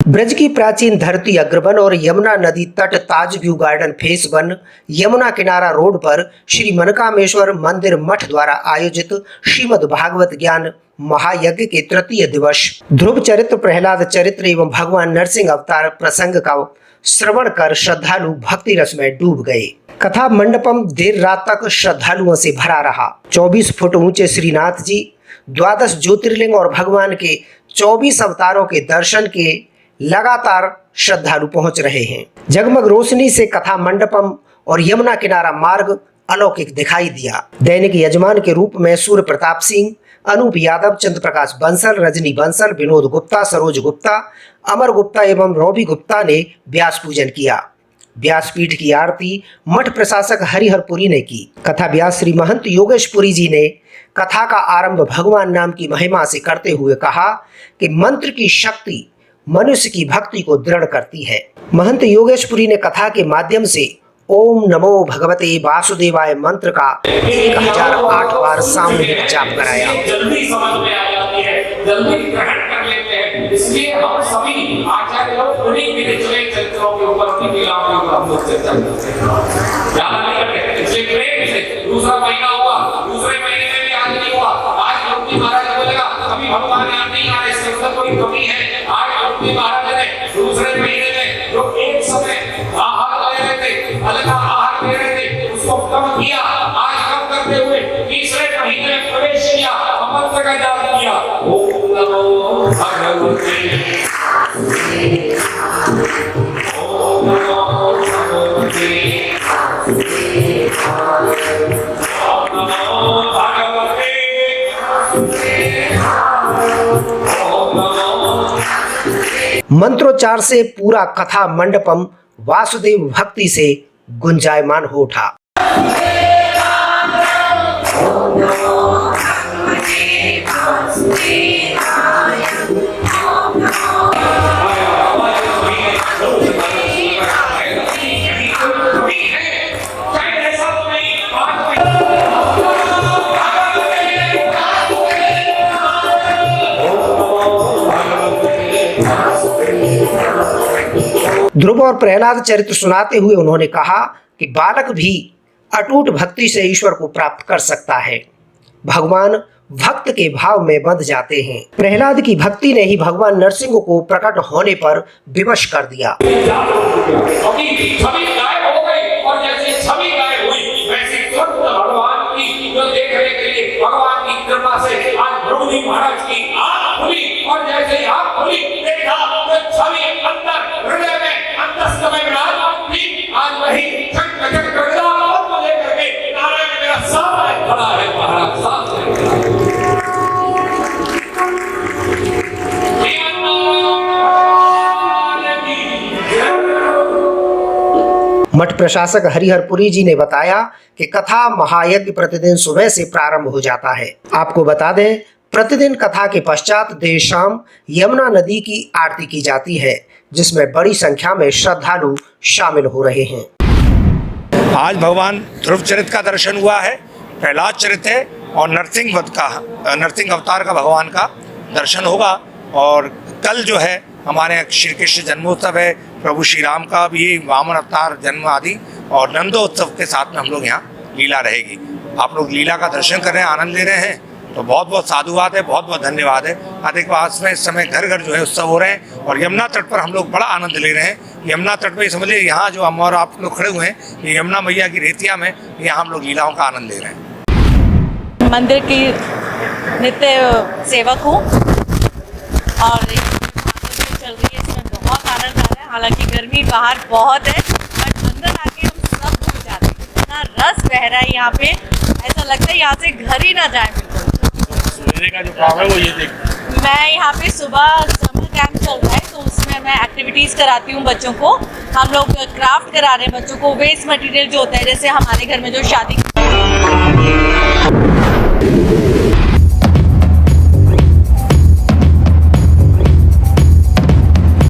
ब्रज की प्राचीन धरती अग्रवन और यमुना नदी तट ताज व्यू गार्डन फेस 1 यमुना किनारा रोड पर श्री मनकामेश्वर मंदिर मठ द्वारा आयोजित श्रीमद् भागवत ज्ञान महायज्ञ के तृतीय दिवस ध्रुव चरित्र, प्रहलाद चरित्र एवं भगवान नरसिंह अवतार प्रसंग का श्रवण कर श्रद्धालु भक्ति रस में डूब गए। कथा मंडपम देर रात तक श्रद्धालुओं से भरा रहा। 24 फुट ऊंचे श्रीनाथ जी, 12 ज्योतिर्लिंग और भगवान के 24 अवतारों के दर्शन के लगातार श्रद्धालु पहुंच रहे हैं। जगमग रोशनी से कथा मंडपम और यमुना किनारा मार्ग अलौकिक दिखाई दिया। दैनिक यजमान के रूप में सूर्य प्रताप सिंह, अनूप यादव, चंद्र प्रकाश बंसल, रजनी बंसल, विनोद गुप्ता, सरोज गुप्ता, अमर गुप्ता एवं रॉबी गुप्ता ने व्यास पूजन किया। व्यासपीठ की आरती मठ प्रशासक हरिहरपुरी ने की। कथा व्यास श्री महंत योगेशपुरी जी ने कथा का आरंभ भगवान नाम की महिमा से करते हुए कहा कि मंत्र की शक्ति मनुष्य की भक्ति को दृढ़ करती है। महंत योगेशपुरी ने कथा के माध्यम से ओम नमो भगवते वासुदेवाय मंत्र का 1008 बार सामूहिक जाप कराया। जल्दी समझ में आ जाती है, जल्दी ग्रहण कर लेते हैं। इसलिए हम सभी आचार्य लोग उन्हीं के निचले चरित्रों के ऊपर, उन्हीं की लीलाओं के ऊपर हम लोग चर्चा करते हैं। ज्यादा नहीं करते। इसलिए प्रेम से दूसरा महीना हुआ, दूसरे महीने में भी आज नहीं हुआ। आज लोग महाराज बोलेगा अभी भगवान यहाँ नहीं आ रहे, इसके अंदर कोई कमी है। आज लोग महाराज ने दूसरे महीने में जो एक समय आहार ले रहे थे, अलग आहार ले रहे थे, उसको कम किया। आज कम करते हुए तीसरे महीने में प्रवेश किया, मंत्र का जाप किया। ओम नमो भगवते ओम नमो भगवते ओम नमो भगवते ओम नमो। मंत्रोच्चार से पूरा कथा मंडपम वासुदेव भक्ति से गुंजायमान हो उठा। ध्रुव और प्रहलाद चरित्र सुनाते हुए उन्होंने कहा कि बालक भी अटूट भक्ति से ईश्वर को प्राप्त कर सकता है। भगवान भक्त के भाव में बंध जाते हैं। प्रहलाद की भक्ति ने ही भगवान नरसिंह को प्रकट होने पर विवश कर दिया। भगवान की कृपा से आज ध्रुव जी महाराज की आंख खुली और जैसे आंख खुली देखा तो छवि अंदर हृदय में अंतस्थ में विराजमान थी। आज वही चक गगन को लेकर के नारायण मेरा सामने खड़ा है। महाराज सामने मठ प्रशासक हरिहरपुरी जी ने बताया कि कथा महायज्ञ प्रतिदिन सुबह से प्रारंभ हो जाता है। आपको बता दें, प्रतिदिन कथा के पश्चात देर शाम यमुना नदी की आरती की जाती है, जिसमें बड़ी संख्या में श्रद्धालु शामिल हो रहे हैं। आज भगवान ध्रुव चरित्र का दर्शन हुआ है, प्रहलाद चरित्र है और नरसिंह अवतार का भगवान का दर्शन होगा। और कल जो है हमारे श्री कृष्ण जन्मोत्सव है, प्रभु श्री राम का भी वामन अवतार जन्म आदि और नंदोत्सव के साथ में हम लोग यहाँ लीला रहेगी। आप लोग लीला का दर्शन कर रहे हैं, आनंद ले रहे हैं, तो बहुत बहुत साधुवाद है, बहुत बहुत धन्यवाद है। अधिक पास में इस समय घर घर जो है उत्सव हो रहे हैं और यमुना तट पर हम लोग बड़ा आनंद ले रहे हैं। यमुना तट पर समझिए यहाँ जो हम और आप लोग खड़े हुए हैं, ये यमुना मैया की रेतिया में यहाँ हम लोग लीलाओं का आनंद ले रहे हैं। मंदिर की नित्य सेवक हूँ और चल रही है, इसमें बहुत आनंद आ रहा है। हालांकि गर्मी बाहर बहुत है, बट अंदर आके हम सब भूल जाते हैं। इतना रस बह रहा है यहाँ पे, ऐसा लगता है यहाँ से घर ही ना जाए। का जो काम है वो ये देख, मैं यहाँ पे सुबह समर कैंप चल रहा है, तो उसमें मैं एक्टिविटीज़ कराती हूँ बच्चों को। हम लोग क्राफ्ट करा रहे हैं बच्चों को। वेस्ट मटेरियल जो होता है, जैसे हमारे घर में जो शादी